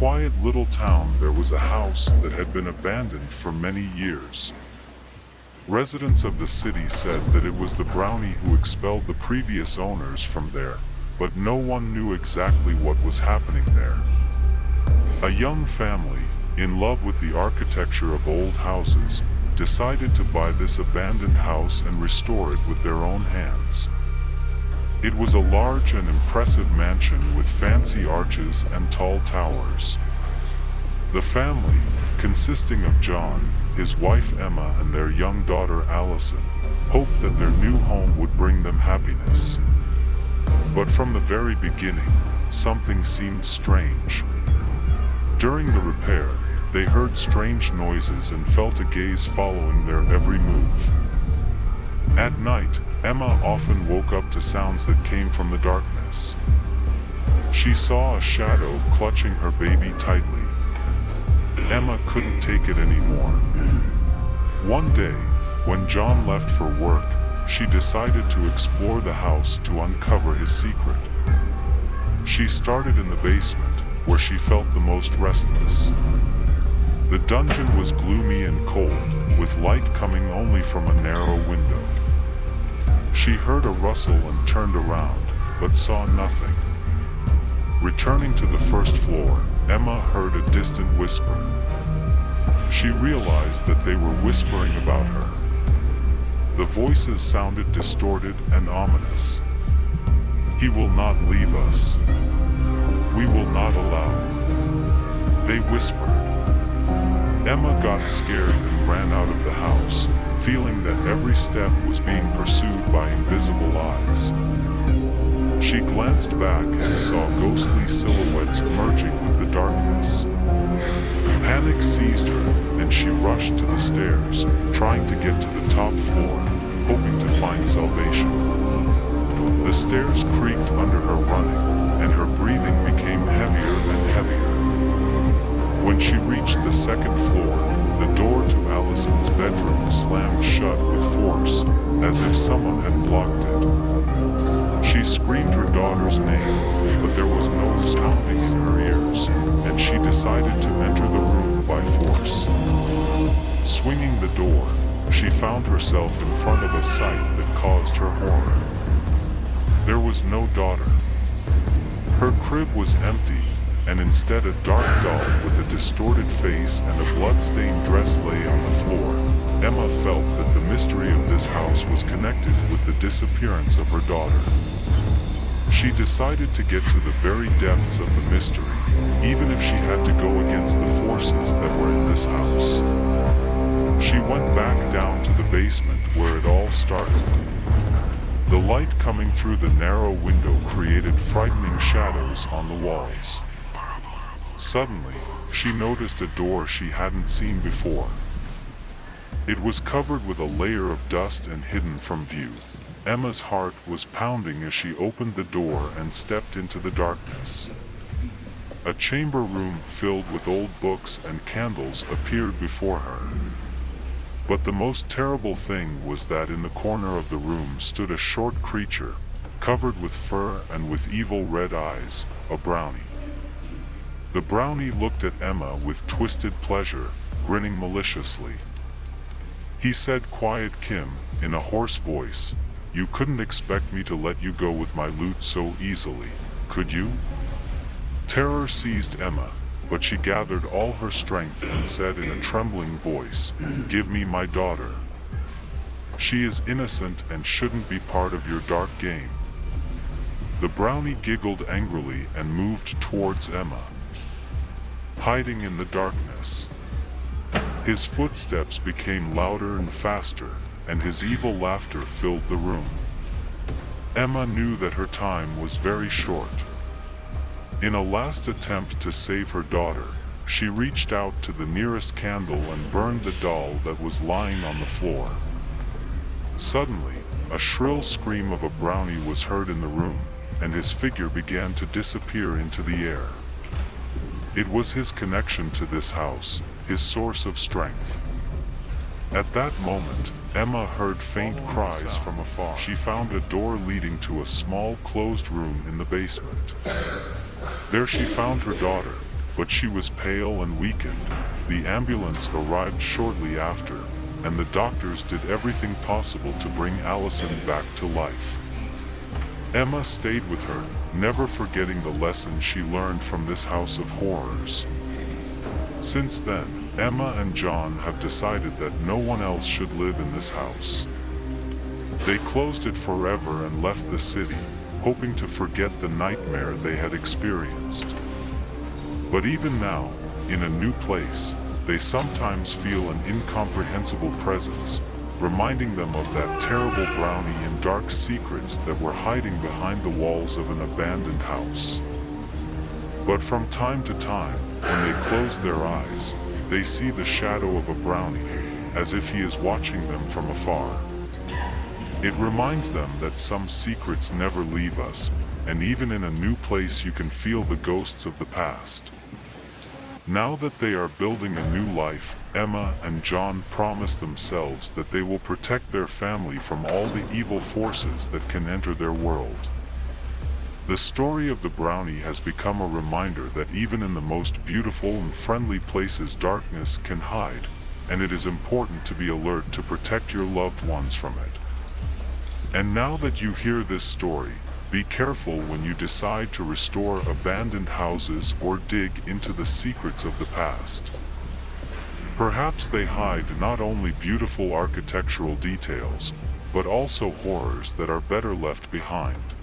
quiet little town there was a house that had been abandoned for many years. Residents of the city said that it was the brownie who expelled the previous owners from there, but no one knew exactly what was happening there. A young family, in love with the architecture of old houses, decided to buy this abandoned house and restore it with their own hands. It was a large and impressive mansion with fancy arches and tall towers. The family, consisting of John, his wife Emma, and their young daughter Allison, hoped that their new home would bring them happiness. But from the very beginning, something seemed strange. During the repair, they heard strange noises and felt a gaze following their every move. At night, Emma often woke up to sounds that came from the darkness. She saw a shadow clutching her baby tightly. Emma couldn't take it anymore. One day, when John left for work, she decided to explore the house to uncover his secret. She started in the basement, where she felt the most restless. The dungeon was gloomy and cold, with light coming only from a narrow window. She heard a rustle and turned around, but saw nothing. Returning to the first floor, Emma heard a distant whisper. She realized that they were whispering about her. The voices sounded distorted and ominous. "He will not leave us. We will not allow," they whispered. Emma got scared and ran out of the house, feeling that every step was being pursued by invisible eyes. She glanced back and saw ghostly silhouettes merging with the darkness. Panic seized her, and she rushed to the stairs, trying to get to the top floor, hoping to find salvation. The stairs creaked under her running, and her breathing became heavier and heavier. When she reached the second floor, the door to Allison's bedroom slammed shut with force, as if someone had blocked it. She screamed her daughter's name, but there was no pounding in her ears, and she decided to enter the room by force. Swinging the door, she found herself in front of a sight that caused her horror. There was no daughter. Her crib was empty, and instead a dark doll with a distorted face and a blood-stained dress lay on the floor. Emma felt that the mystery of this house was connected with the disappearance of her daughter. She decided to get to the very depths of the mystery, even if she had to go against the forces that were in this house. She went back down to the basement where it all started. The light coming through the narrow window created frightening shadows on the walls. Suddenly, she noticed a door she hadn't seen before. It was covered with a layer of dust and hidden from view. Emma's heart was pounding as she opened the door and stepped into the darkness. A chamber room filled with old books and candles appeared before her. But the most terrible thing was that in the corner of the room stood a short creature, covered with fur and with evil red eyes, a brownie. The brownie looked at Emma with twisted pleasure, grinning maliciously. He said, "Quiet, Kim," in a hoarse voice. "You couldn't expect me to let you go with my loot so easily, could you?" Terror seized Emma, but she gathered all her strength and said in a trembling voice, "Give me my daughter. She is innocent and shouldn't be part of your dark game." The brownie giggled angrily and moved towards Emma, hiding in the darkness. His footsteps became louder and faster, and his evil laughter filled the room. Emma knew that her time was very short. In a last attempt to save her daughter, she reached out to the nearest candle and burned the doll that was lying on the floor. Suddenly, a shrill scream of a brownie was heard in the room, and his figure began to disappear into the air. It was his connection to this house, his source of strength. At that moment, Emma heard faint cries from afar. She found a door leading to a small closed room in the basement. There she found her daughter, but she was pale and weakened. The ambulance arrived shortly after, and the doctors did everything possible to bring Allison back to life. Emma stayed with her, never forgetting the lesson she learned from this house of horrors. Since then, Emma and John have decided that no one else should live in this house. They closed it forever and left the city, hoping to forget the nightmare they had experienced. But even now, in a new place, they sometimes feel an incomprehensible presence, reminding them of that terrible brownie and dark secrets that were hiding behind the walls of an abandoned house. But from time to time, when they close their eyes, they see the shadow of a brownie, as if he is watching them from afar. It reminds them that some secrets never leave us, and even in a new place you can feel the ghosts of the past. Now that they are building a new life, Emma and John promise themselves that they will protect their family from all the evil forces that can enter their world. The story of the brownie has become a reminder that even in the most beautiful and friendly places darkness can hide, and it is important to be alert to protect your loved ones from it. And now that you hear this story, be careful when you decide to restore abandoned houses or dig into the secrets of the past. Perhaps they hide not only beautiful architectural details, but also horrors that are better left behind.